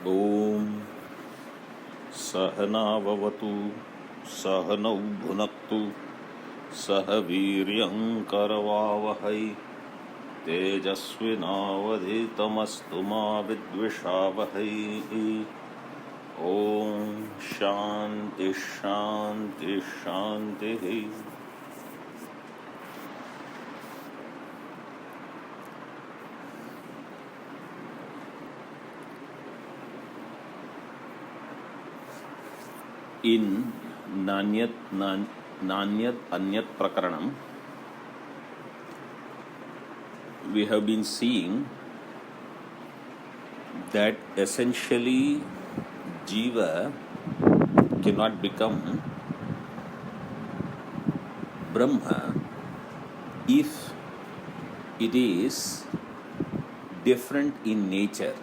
ॐ सहनाववतु सहनौ भुनक्तु सह वीर्यङ्करवावहै तेजस्विनावधीतमस्तु मा विद्विषावहै। ॐ शान्ति शान्ति शान्तिः। In Nanyat Anyat Prakaranam, we have been seeing that essentially Jiva cannot become Brahma if it is different in nature.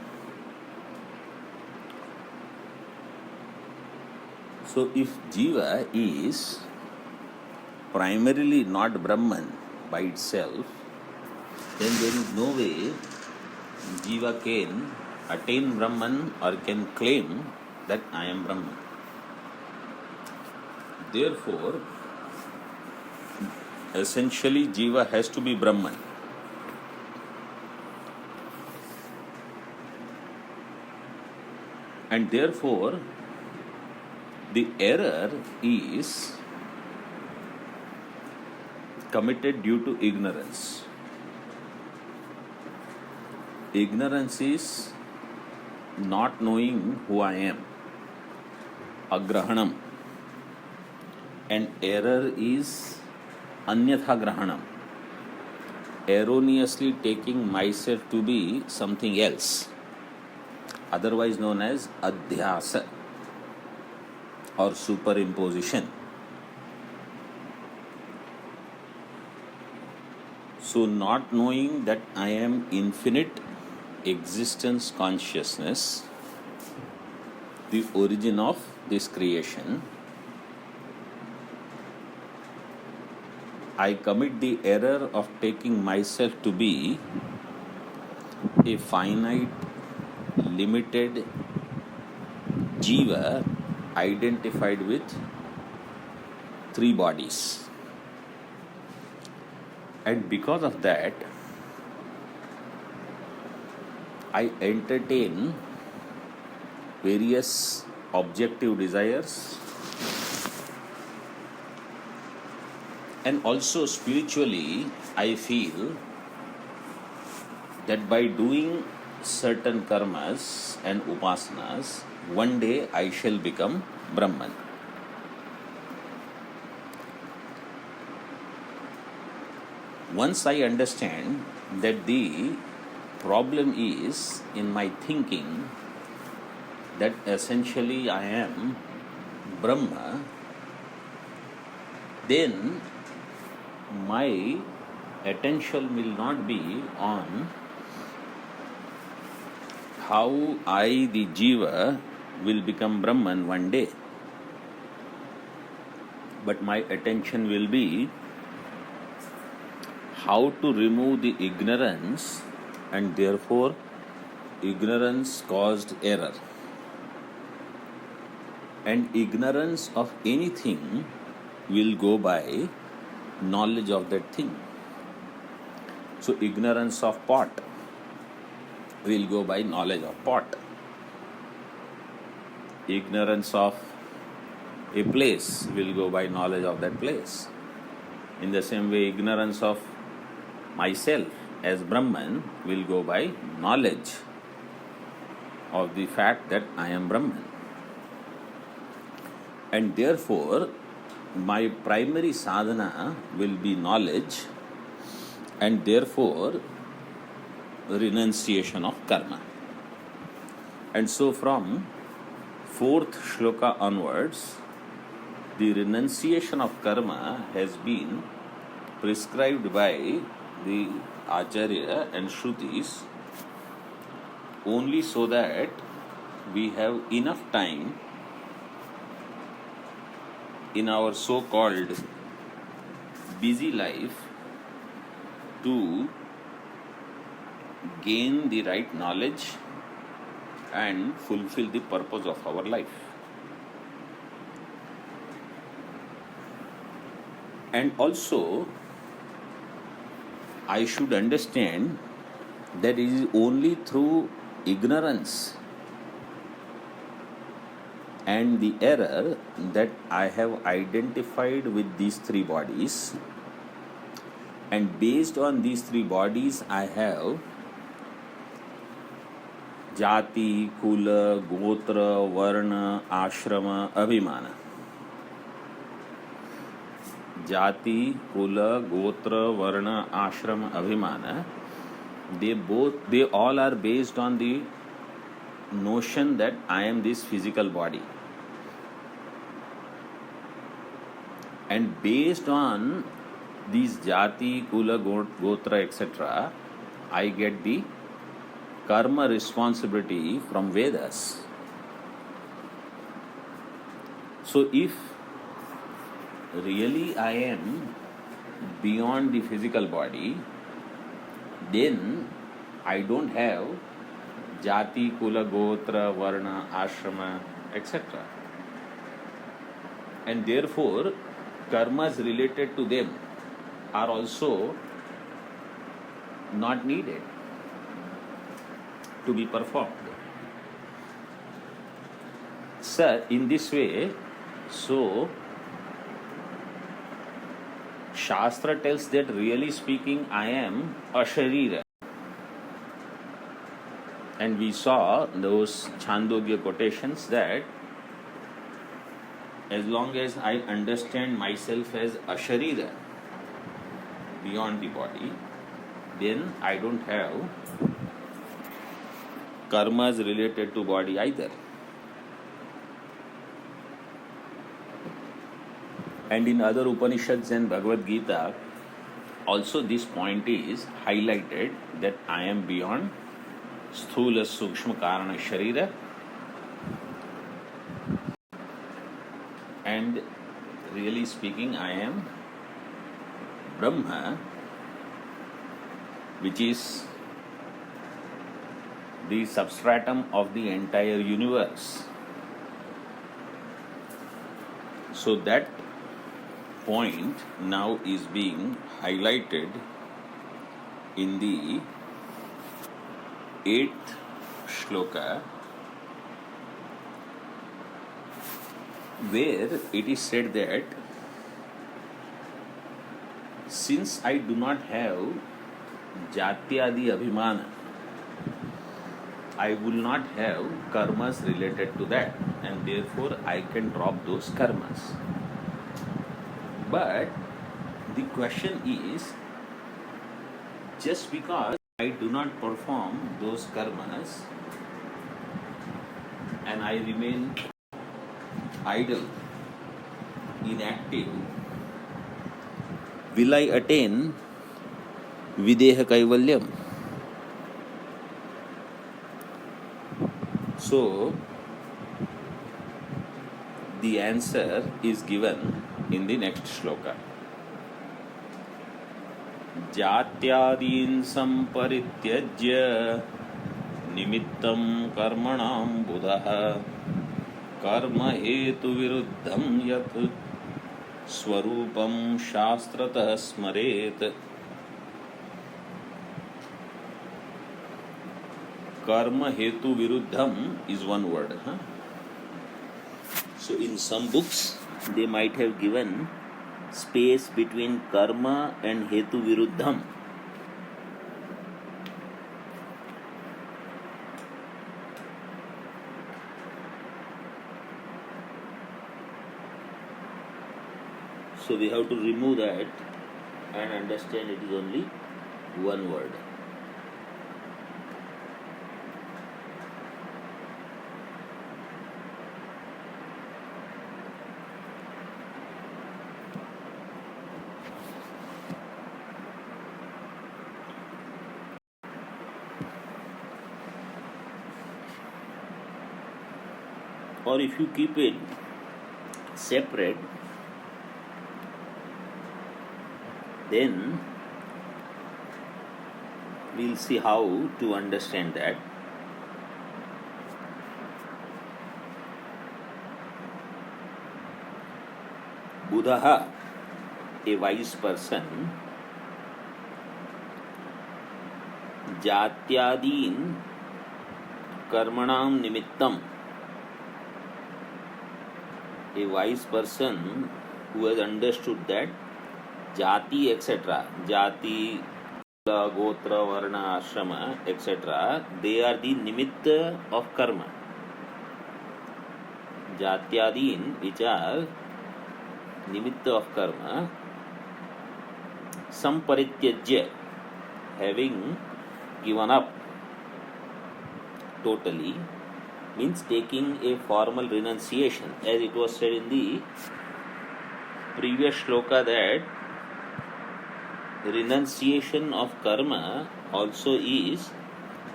So if Jiva is primarily not Brahman by itself, then there is no way Jiva can attain Brahman or can claim that I am Brahman. Therefore, essentially Jiva has to be Brahman. And therefore, the error is committed due to ignorance. Ignorance is not knowing who I am, agrahanam, and error is anyatha grahanam, erroneously taking myself to be something else, otherwise known as adhyasa or superimposition. So not knowing that I am infinite existence consciousness, the origin of this creation, I commit the error of taking myself to be a finite, limited Jiva identified with three bodies. And because of that, I entertain various objective desires and also spiritually I feel that by doing certain karmas and upasanas, one day I shall become Brahman. Once I understand that the problem is in my thinking that essentially I am Brahma, then my attention will not be on how I, the Jiva, will become Brahman one day, but my attention will be how to remove the ignorance, and therefore ignorance caused error. And ignorance of anything will go by knowledge of that thing. So ignorance of pot will go by knowledge of pot. Ignorance of a place will go by knowledge of that place. In the same way, ignorance of myself as Brahman will go by knowledge of the fact that I am Brahman. And therefore, my primary sadhana will be knowledge, and therefore renunciation of karma. And so from 4th shloka onwards, the renunciation of karma has been prescribed by the Acharya and Shrutis only so that we have enough time in our so-called busy life to gain the right knowledge and fulfill the purpose of our life. And also, I should understand that it is only through ignorance and the error that I have identified with these three bodies, and based on these three bodies I have jati, kula, gotra, varna, ashrama, abhimana. Jati, kula, gotra, varna, ashrama, abhimana, they all are based on the notion that I am this physical body. And based on these jati, kula, gotra, etc., I get the karma responsibility from Vedas. So if really I am beyond the physical body, then I don't have jati, kula, gotra, varna, ashrama, etc. And therefore, karmas related to them are also not needed to be performed. Sir, in this way, so Shastra tells that really speaking, I am a Sharira. And we saw those Chandogya quotations that as long as I understand myself as a Sharira, beyond the body, then I don't have karmas related to body either. And in other Upanishads and Bhagavad Gita, also this point is highlighted that I am beyond Sthula Sukshma Karana Sharira, and really speaking, I am Brahma, which is the substratum of the entire universe. So that point now is being highlighted in the 8th shloka, where it is said that since I do not have jatyadi abhimana, I will not have karmas related to that, and therefore I can drop those karmas. But the question is, just because I do not perform those karmas and I remain idle, inactive, will I attain Videha Kaivalyam? So, the answer is given in the next shloka. Jatyadin samparityajya nimittam karmanam buddha karma hetu viruddham yat swarupam shastratah smaret. Karma hetu viruddham is one word. So in some books they might have given space between karma and hetu viruddham. So we have to remove that and understand it is only one word. Or if you keep it separate, then we'll see how to understand that. Buddha, a wise person, जात्यादीन कर्मणाम निमित्तम, a wise person who has understood that jati etc., jati, gotra, varna, ashrama etc., they are the nimitta of karma. Jatyadin, which are nimitta of karma, samparityajya, having given up totally, means taking a formal renunciation, as it was said in the previous shloka that renunciation of karma also is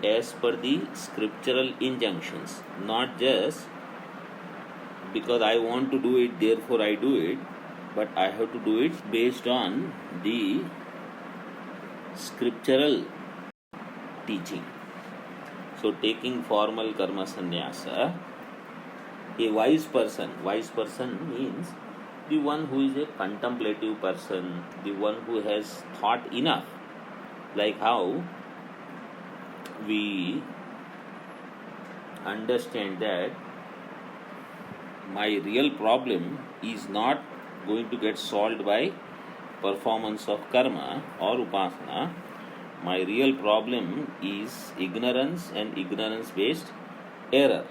as per the scriptural injunctions, not just because I want to do it, therefore I do it, but I have to do it based on the scriptural teaching. So taking formal karma sannyasa, a wise person means the one who is a contemplative person, the one who has thought enough, like how we understand that my real problem is not going to get solved by performance of karma or upasana. My real problem is ignorance and ignorance based error.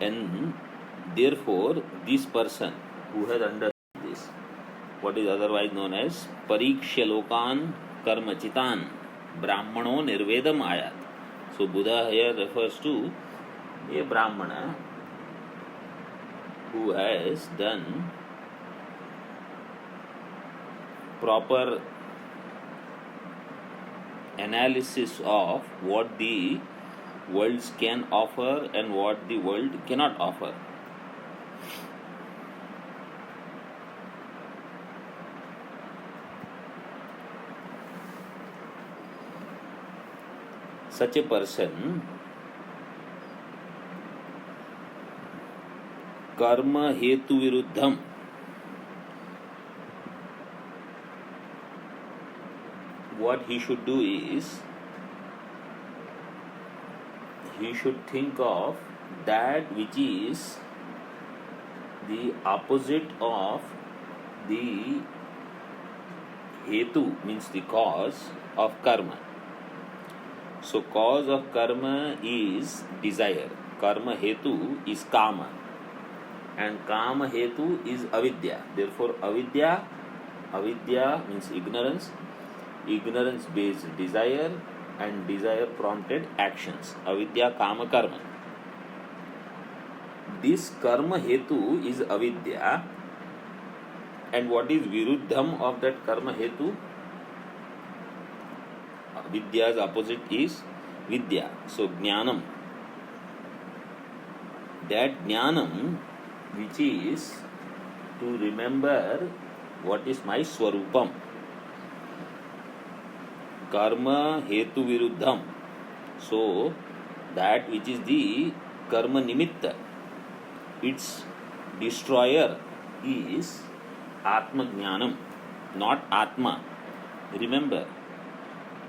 And therefore, this person who has understood this, what is otherwise known as Parikshalokan Karmachitan, Brahmano Nirvedam Ayat. So, Buddha here refers to a Brahmana who has done proper analysis of what the worlds can offer and what the world cannot offer. Such a person karma hetu viruddham, what he should do is he should think of that which is the opposite of the hetu, means the cause of karma. So cause of karma is desire, karma hetu is kama, and kama hetu is avidya. Therefore avidya means ignorance, ignorance based desire, and desire prompted actions, avidya kama karma. This karma hetu is avidya, and what is viruddham of that karma hetu? Vidya's opposite is vidya. So jnanam, that jnanam which is to remember what is my swarupam, karma hetu viruddham. So that which is the karma nimitta, its destroyer is atma jnanam, not atma. Remember,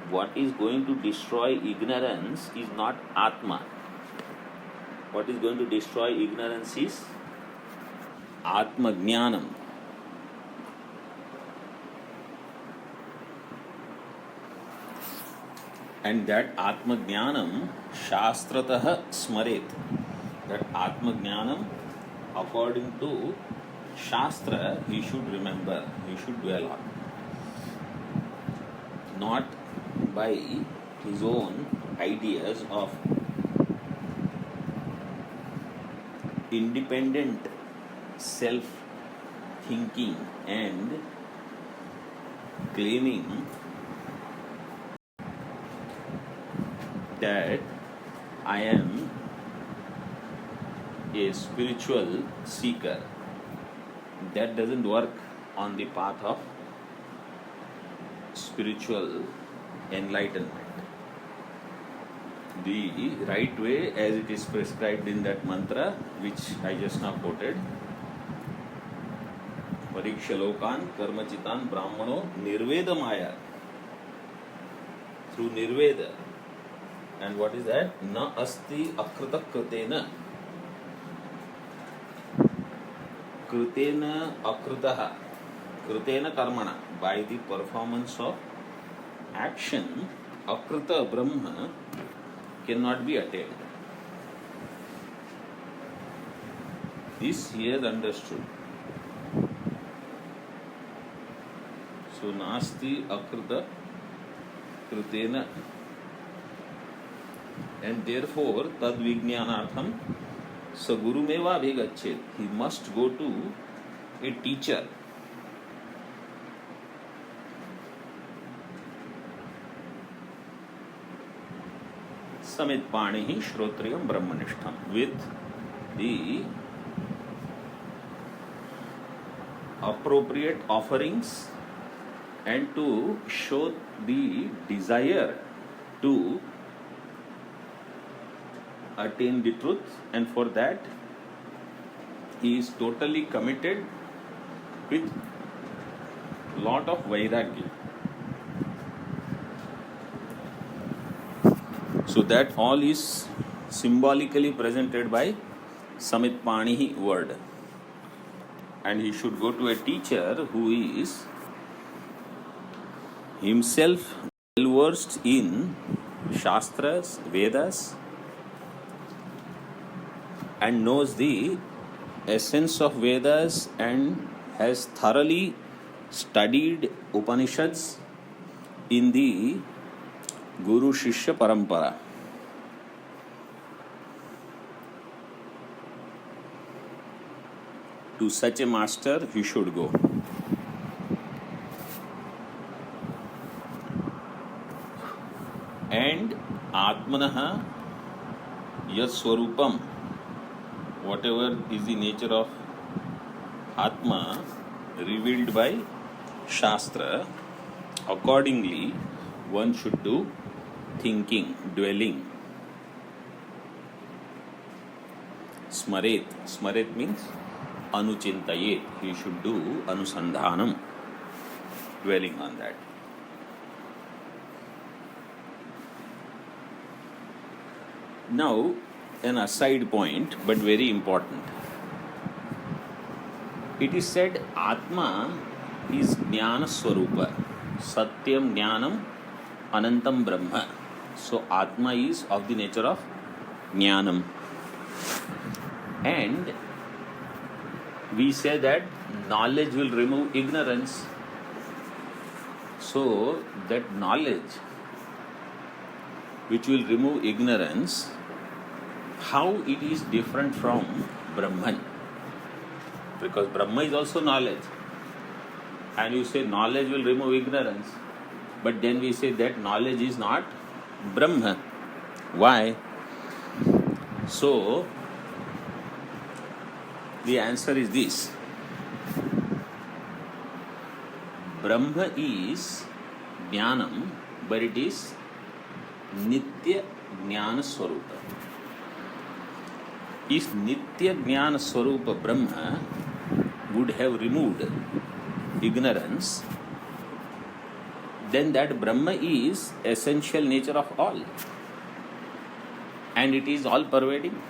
what is going to destroy ignorance is not atma. What is going to destroy ignorance is atma jnanam. And that atma jnanam shastratah smaret. That atma jnanam, according to shastra, he should remember, he should dwell on, not by his own ideas of independent self-thinking and claiming that I am a spiritual seeker. That doesn't work on the path of spiritual enlightenment. The right way, as it is prescribed in that mantra which I just now quoted, परीक्ष लोकान कर्मचितान ब्राह्मणो निर्वेद माया. Through nirveda. And what is that? Na asti akrita kritena. Kritena akritaha. Kritena karmana. By the performance of action, akrita brahma cannot be attained. This he has understood. So nasti akrita kritena, and therefore tad vijnanartham sagurumeva abhigachet. He must go to a teacher. Samit panihi shrotriyam brahmanishtham, with the appropriate offerings and to show the desire to attain the truth, and for that he is totally committed with lot of vairagya. So that all is symbolically presented by Samit Panihi word. And he should go to a teacher who is himself well versed in Shastras, Vedas, and knows the essence of Vedas and has thoroughly studied Upanishads in the Guru Shishya Parampara. To such a master he should go. And Atmanaha Yat Swarupam, whatever is the nature of Atma revealed by Shastra, accordingly one should do thinking, dwelling. Smaret. Smaret means anuchintayet. He should do anusandhanam, dwelling on that. Now, an aside point, but very important. It is said Atma is Jnana Swarupa. Satyam Jnanam Anantam Brahma. So, Atma is of the nature of Jnanam. And we say that knowledge will remove ignorance. So, that knowledge which will remove ignorance, how it is different from Brahman? Because Brahma is also knowledge. And you say knowledge will remove ignorance. But then we say that knowledge is not Brahma. Why? So, the answer is this. Brahma is Jnanam, but it is Nitya Jnana Swarupa. If Nitya Jnana Swarupa Brahma would have removed ignorance, then that Brahma is essential nature of all. And it is all pervading.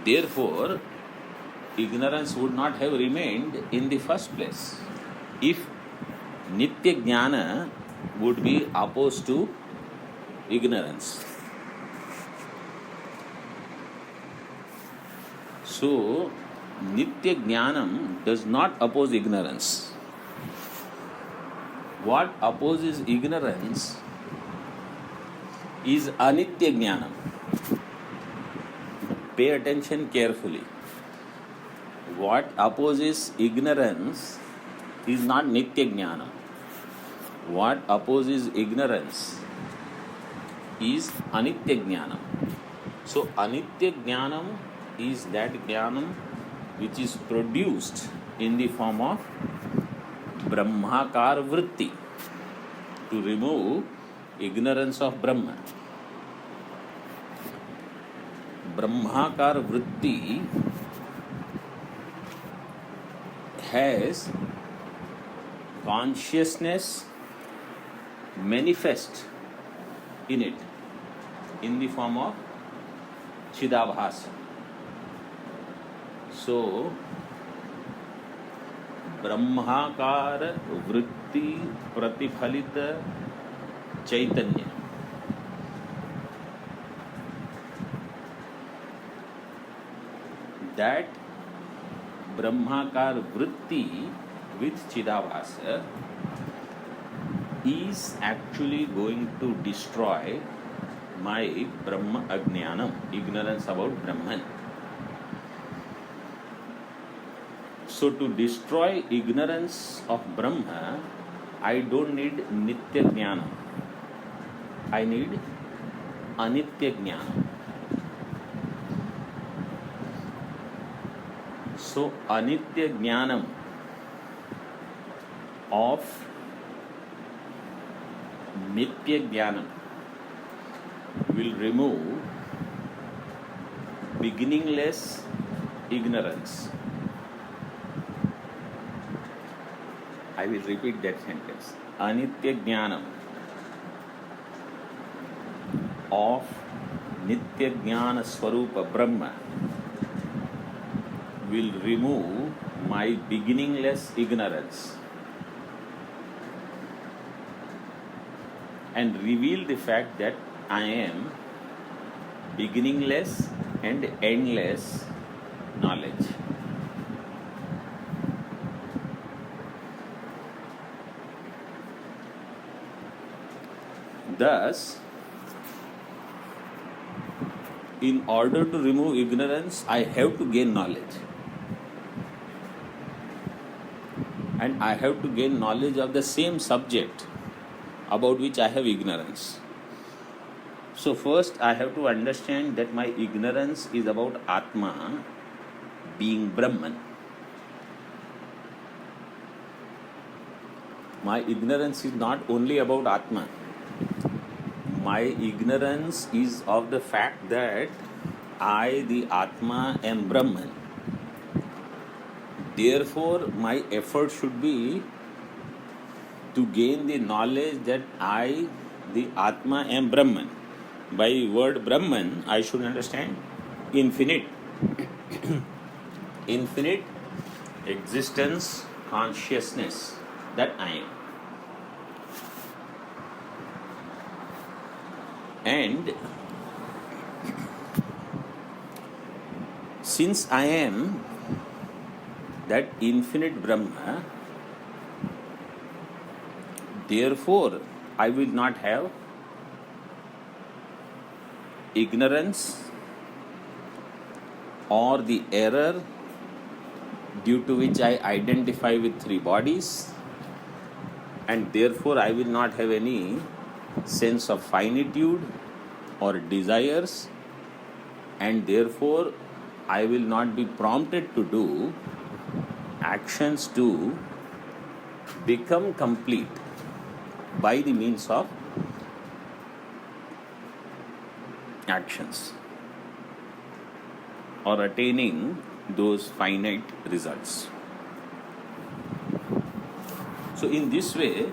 Therefore, ignorance would not have remained in the first place. If Nitya Jnana would be opposed to ignorance. So, Nitya Jnanam does not oppose ignorance. What opposes ignorance is Anitya Jnanam. Pay attention carefully. What opposes ignorance is not Nitya Jnanam. What opposes ignorance is Anitya Jnanam. So, Anitya Jnanam is that Jnanam which is produced in the form of Brahmakar Vritti, to remove ignorance of Brahma. Brahmakar Vritti has consciousness manifest in it in the form of Chidabhasa. So, ब्रह्माकार वृत्ति प्रतिफलित चैतन्य, that Brahmakar vritti with Chidabhasa is actually going to destroy my Brahma Ajnanam, ignorance about Brahman. So to destroy ignorance of Brahma, I don't need Nitya Jnana. I need Anitya Jnana. So Anitya Jnanam of Nitya Jnanam will remove beginningless ignorance. I will repeat that sentence. Anitya Jnanam of Nitya Jnana Swarupa Brahma will remove my beginningless ignorance and reveal the fact that I am beginningless and endless knowledge. Thus, in order to remove ignorance, I have to gain knowledge. And I have to gain knowledge of the same subject about which I have ignorance. So first I have to understand that my ignorance is about Atma being Brahman. My ignorance is not only about Atma. My ignorance is of the fact that I, the Atma, am Brahman. Therefore, my effort should be to gain the knowledge that I, the Atma, am Brahman. By word Brahman, I should understand infinite. Infinite existence, consciousness, that I am. And since I am that infinite Brahma, therefore I will not have ignorance or the error due to which I identify with three bodies, and therefore I will not have any sense of finitude or desires, and therefore I will not be prompted to do actions to become complete by the means of actions or attaining those finite results. So in this way,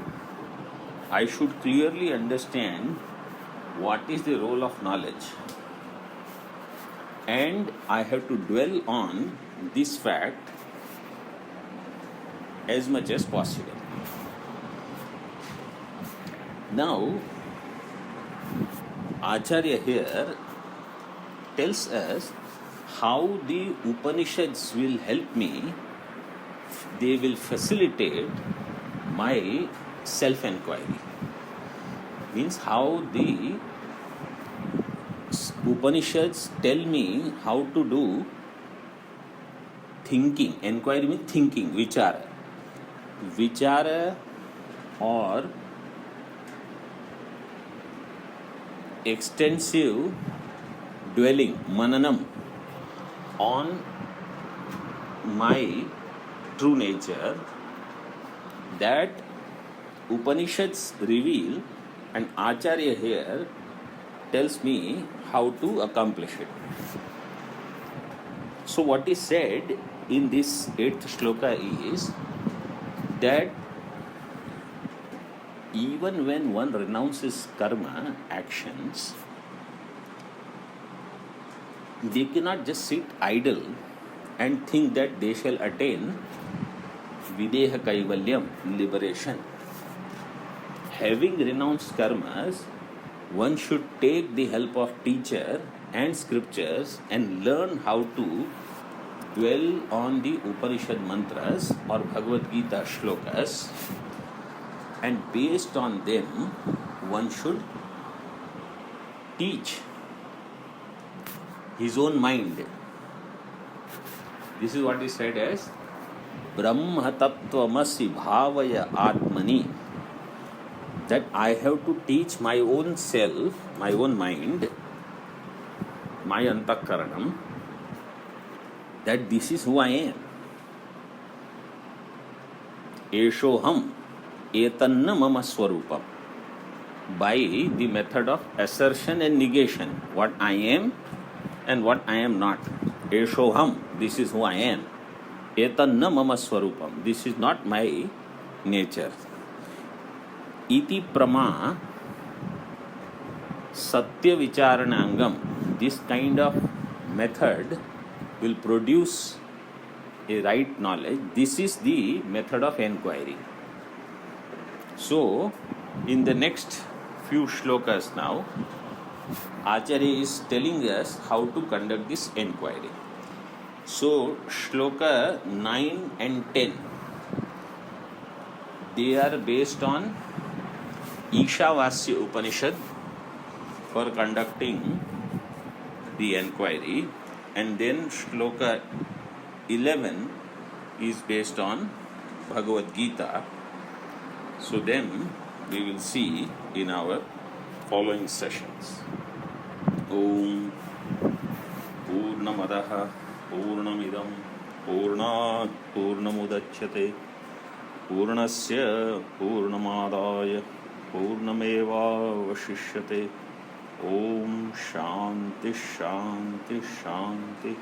I should clearly understand what is the role of knowledge, and I have to dwell on this fact as much as possible. Now, Acharya here tells us how the Upanishads will help me. They will facilitate my self-enquiry. Means how the Upanishads tell me how to do thinking. Enquiry means thinking, vichara. Vichara or extensive dwelling, mananam, on my true nature, that Upanishads reveal, and Acharya here tells me how to accomplish it. So what is said in this 8th shloka is that even when one renounces karma, actions, they cannot just sit idle and think that they shall attain videha kaivalyam, liberation. Having renounced karmas, one should take the help of teacher and scriptures and learn how to dwell on the Upanishad mantras or Bhagavad Gita shlokas, and based on them one should teach his own mind. This is what is said as Brahma Tattvamasi Bhavaya Atmani, that I have to teach my own self, my own mind, my antakaranam, that this is who I am. Eshoham etanna mama swarupam. By the method of assertion and negation, what I am and what I am not. Eshoham, this is who I am. Etanna mama swarupam, this is not my nature. Iti prama satya vicharanangam, this kind of method will produce a right knowledge. This is the method of enquiry. So, in the next few shlokas now, Acharya is telling us how to conduct this enquiry. So, shloka 9 and 10, they are based on Ishavasya Upanishad for conducting the enquiry, and then shloka 11 is based on Bhagavad Gita. So then we will see in our following sessions. Om Purnamadaha Purnamidam Purnat Purnamudachyate Purnasya Purnamadaya Purnameva Vashishyate. Om Shanti Shanti Shanti.